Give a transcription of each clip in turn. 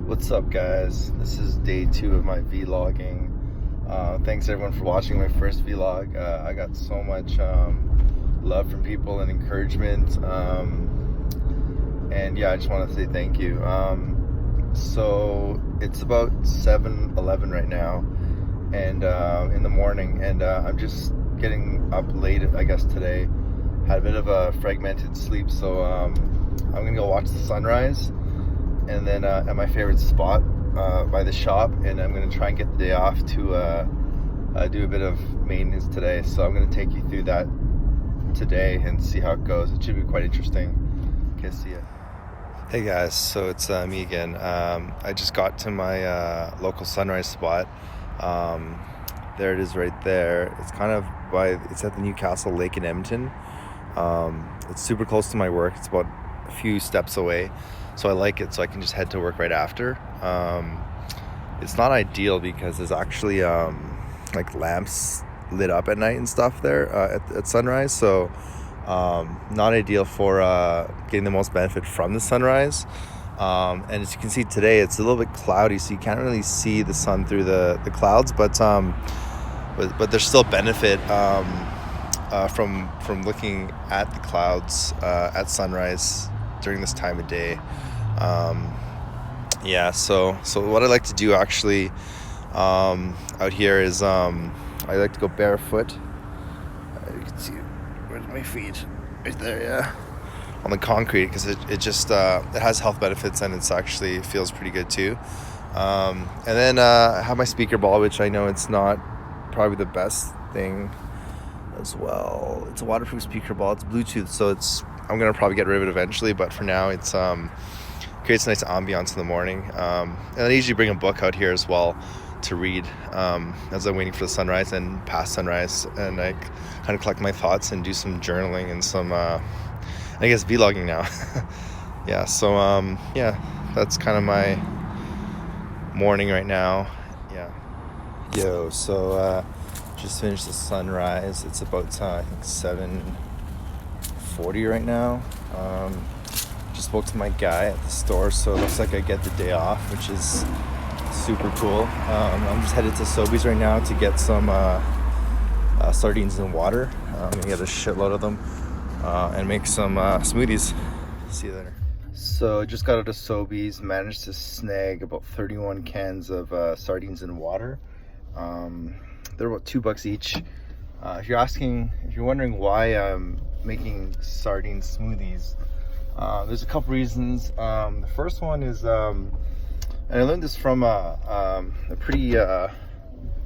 What's up, guys? This is day 2 of my vlogging. Thanks everyone for watching my first vlog. I got so much love from people and encouragement, and yeah, I just want to say thank you. So it's about 7:11 right now, and in the morning, and I'm just getting up late, I guess, today. Had a bit of a fragmented sleep, so I'm gonna go watch the sunrise, and then at my favorite spot by the shop, and I'm going to try and get the day off to do a bit of maintenance today. So I'm going to take you through that today and see how it goes. It should be quite interesting. Okay, see ya. Hey guys, so it's me again. I just got to my local sunrise spot. There it is right there. It's kind of it's at the Newcastle Lake in Edmonton. It's super close to my work. It's about a few steps away. So I like it, so I can just head to work right after. It's not ideal because there's actually like lamps lit up at night and stuff there at sunrise. So not ideal for getting the most benefit from the sunrise. And as you can see today, it's a little bit cloudy, so you can't really see the sun through the clouds. But there's still benefit from looking at the clouds at sunrise during this time of day. Yeah, so what I like to do actually out here is I like to go barefoot. You can see where's my feet, right there, yeah, on the concrete, because it just it has health benefits, and it's actually feels pretty good too. And then I have my speaker ball, which I know it's not probably the best thing as well. It's a waterproof speaker ball. It's Bluetooth, so I'm gonna probably get rid of it eventually, but for now it's creates a nice ambiance in the morning. And I usually bring a book out here as well to read as I'm waiting for the sunrise and past sunrise, and I kind of collect my thoughts and do some journaling and some I guess vlogging now. Yeah, so yeah, that's kind of my morning right now. Yeah. Yo, so just finished the sunrise. It's about I think 7:40 right now. Just spoke to my guy at the store, so it looks like I get the day off, which is super cool. I'm just headed to Sobeys right now to get some sardines and water. I'm gonna get a shitload of them and make some smoothies. See you later. So I just got out of Sobeys, managed to snag about 31 cans of sardines and water. They're about $2 each. If you're wondering why I'm making sardine smoothies, there's a couple reasons. The first one is, and I learned this from a pretty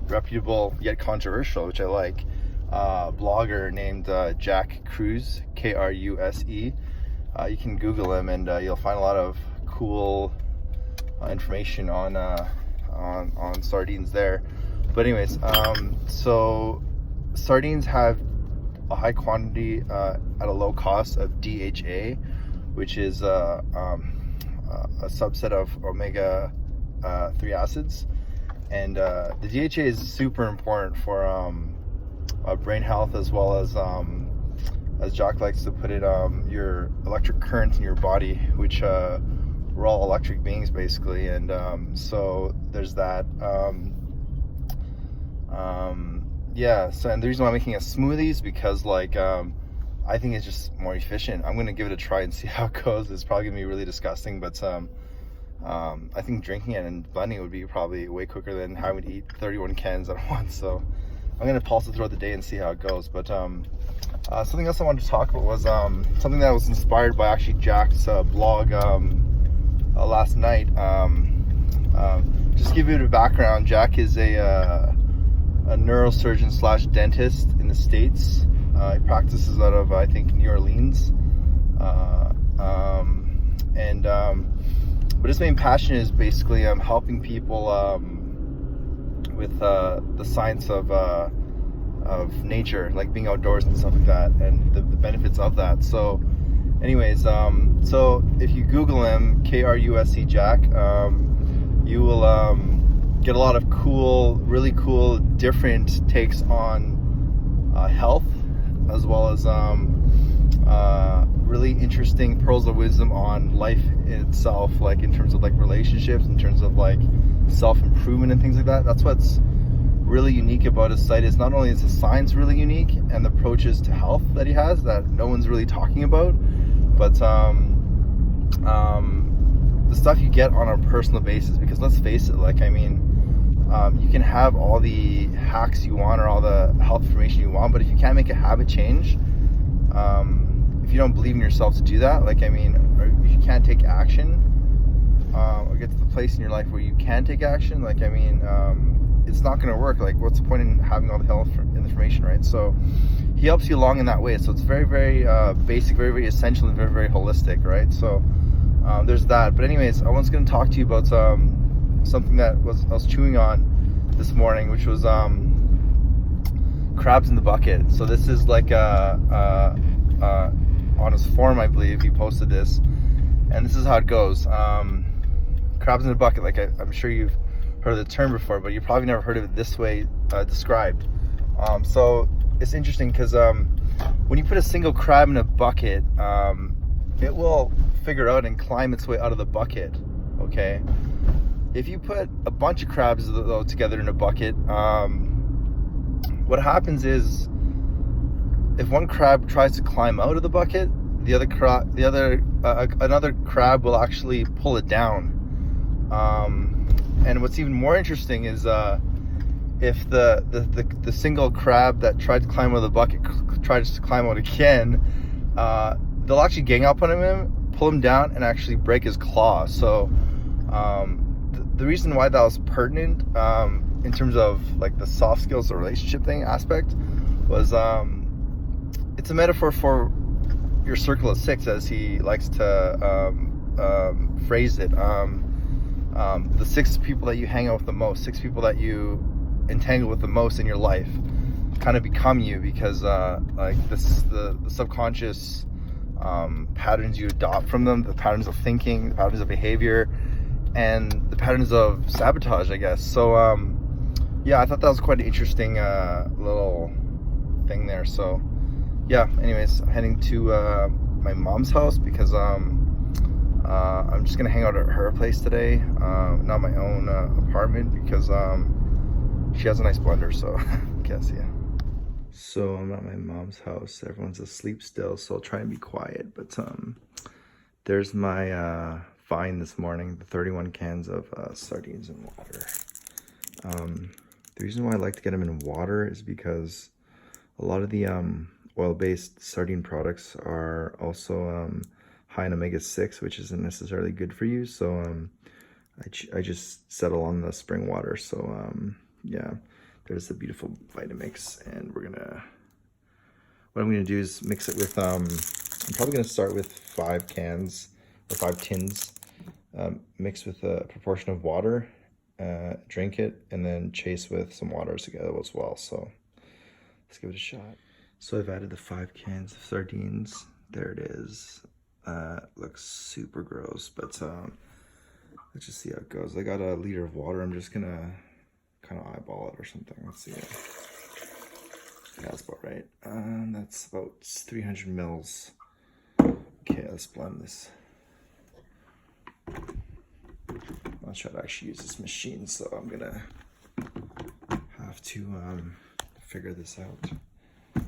reputable yet controversial, which I like, blogger named Jack Kruse, Kruse. You can Google him, and you'll find a lot of cool information on sardines there. But anyways, so sardines have a high quantity at a low cost of DHA, which is a subset of omega-3 acids, and the DHA is super important for brain health, as well as Jack likes to put it, your electric current in your body, which we're all electric beings basically, and so there's that. Yeah, so, and the reason why I'm making a smoothie is because I think it's just more efficient. I'm gonna give it a try and see how it goes. It's probably gonna be really disgusting, but I think drinking it and blending it would be probably way quicker than having to eat 31 cans at once. So I'm gonna pulse it throughout the day and see how it goes. But something else I wanted to talk about was something that was inspired by actually Jack's blog last night. Just to give you a bit of background, Jack is a neurosurgeon / dentist in the States. He practices out of, I think, New Orleans. But his main passion is basically helping people with the science of nature, like being outdoors and stuff like that, and the benefits of that. So anyways, so if you Google him, Kruse Jack, you will get a lot of really cool, different takes on health, as well as really interesting pearls of wisdom on life in itself, like in terms of like relationships, in terms of like self-improvement and things like that. That's what's really unique about his site. Is not only is the science really unique and the approaches to health that he has that no one's really talking about, but the stuff you get on a personal basis. Because let's face it, like, I mean, you can have all the hacks you want or all the health information you want, but if you can't make a habit change, if you don't believe in yourself to do that, like, I mean, or if you can't take action, or get to the place in your life where you can take action, like, I mean, it's not going to work. Like, what's the point in having all the health information, right? So he helps you along in that way. So it's very, very basic, very, very essential, and very, very holistic, right? So there's that. But anyways, I was going to talk to you about something that I was chewing on this morning, which was crabs in the bucket. So this is like on his forum, I believe he posted this, and this is how it goes. Crabs in the bucket, like I'm sure you've heard of the term before, but you probably never heard of it this way described. So it's interesting because when you put a single crab in a bucket, it will figure out and climb its way out of the bucket, okay? If you put a bunch of crabs though together in a bucket, what happens is if one crab tries to climb out of the bucket, another crab will actually pull it down. And what's even more interesting is if the single crab that tried to climb out of the bucket tries to climb out again, they'll actually gang up on him, pull him down, and actually break his claw. So the reason why that was pertinent in terms of like the soft skills, the relationship thing aspect, was it's a metaphor for your circle of six, as he likes to phrase it. The 6 people that you hang out with the most, 6 people that you entangle with the most in your life, kind of become you, because like this is the subconscious patterns you adopt from them, the patterns of thinking, the patterns of behavior, and the patterns of sabotage, I guess. So yeah, I thought that was quite an interesting little thing there. So yeah, anyways, I'm heading to my mom's house because I'm just gonna hang out at her place today, not my own apartment, because she has a nice blender. So guess, yeah. So I'm at my mom's house. Everyone's asleep still, so I'll try and be quiet. But there's my find this morning, the 31 cans of sardines and water. The reason why I like to get them in water is because a lot of the oil-based sardine products are also high in omega-6, which isn't necessarily good for you. So I just settle on the spring water. So yeah, there's the beautiful Vitamix, and what I'm gonna do is mix it with I'm probably gonna start with 5 cans or 5 tins, mix with a proportion of water, drink it, and then chase with some water together as well. So let's give it a shot. So I've added the 5 cans of sardines. There it is. Looks super gross, but let's just see how it goes. I got a liter of water. I'm just gonna kind of eyeball it or something. Let's see. Yeah, that's about right. That's about 300 mils. Okay, let's blend this. I'll try to actually use this machine, so I'm gonna have to figure this out. I'm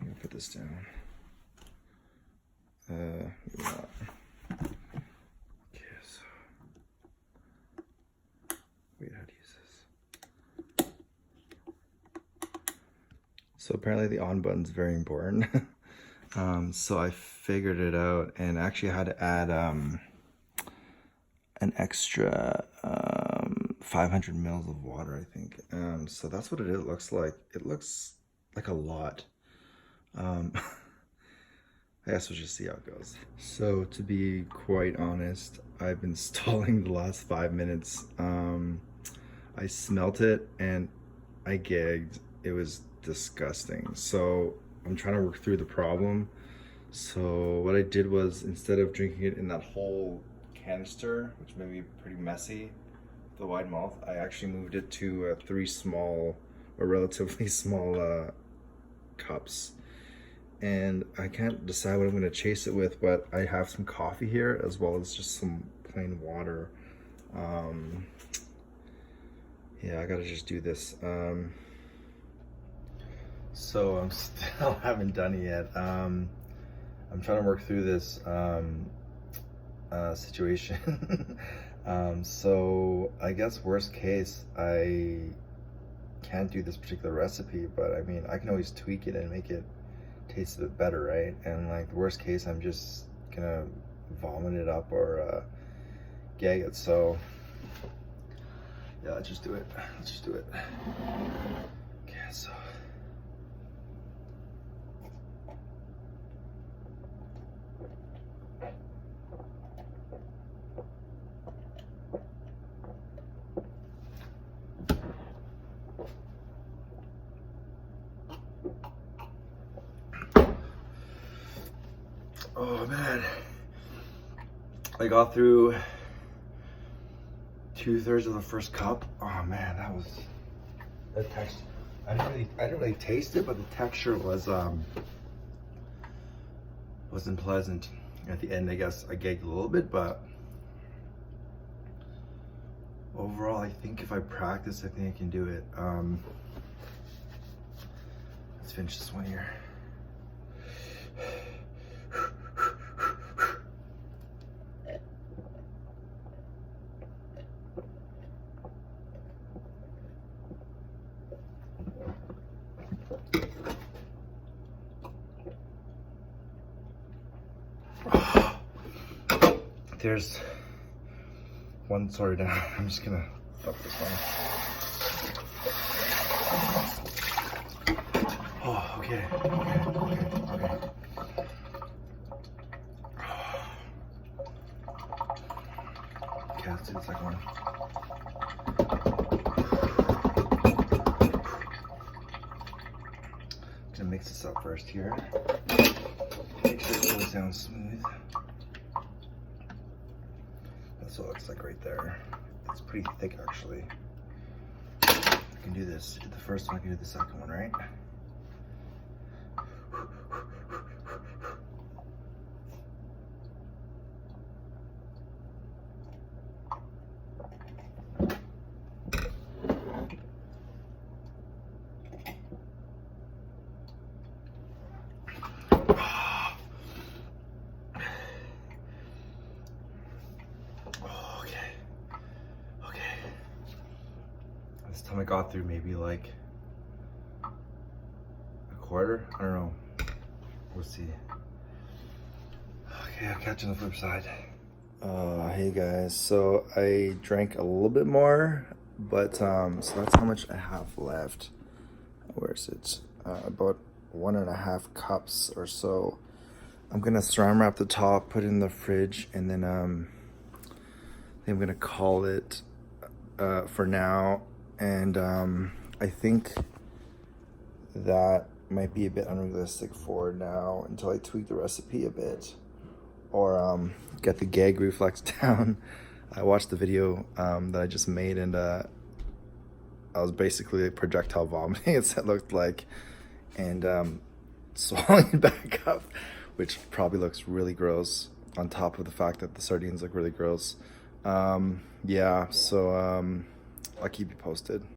gonna put this down. Maybe not. Okay, so wait, how to use this? So apparently the on button is very important. So I figured it out, and actually I had to add an extra 500 mils of water, I think. So that's what it looks like. It looks like a lot. I guess we'll just see how it goes. So to be quite honest, I've been stalling the last 5 minutes. I smelt it and I gagged. It was disgusting. So I'm trying to work through the problem. So what I did was, instead of drinking it in that whole canister, which may be pretty messy, the wide mouth, I actually moved it to 3 small or relatively small cups. and I can't decide what I'm gonna chase it with, but I have some coffee here as well as just some plain water. Yeah, I gotta just do this. So I'm still haven't done it yet. I'm trying to work through this situation. So I guess worst case, I can't do this particular recipe, but I mean, I can always tweak it and make it taste a bit better, right? And like the worst case, I'm just gonna vomit it up or gag it. So yeah, let's just do it. Let's just do it. Okay, so. Oh man, I got through 2/3 of the first cup. Oh man, that was the texture. I didn't really taste it, but the texture wasn't pleasant. At the end, I guess I gagged a little bit, but overall, I think if I practice, I think I can do it. Let's finish this one here. There's one sorry down. I'm just gonna fuck this one. Oh, okay. Okay, let's do the second one. I'm gonna mix this up first here. Make sure it goes down smooth. That's what it looks like right there. It's pretty thick actually. I can do this. Do the first one, I can do the second one, right? This time I got through maybe like a quarter. I don't know. We'll see. Okay, I'll catch you on the flip side. Hey guys. So I drank a little bit more, but so that's how much I have left. Where is it? About 1.5 cups or so. I'm gonna saran wrap the top, put it in the fridge, and then I'm gonna call it for now. And I think that might be a bit unrealistic for now until I tweak the recipe a bit or get the gag reflex down. I watched the video that I just made, and I was basically projectile vomiting, it looked like, and swallowing it back up, which probably looks really gross on top of the fact that the sardines look really gross. Yeah, so I'll keep you posted.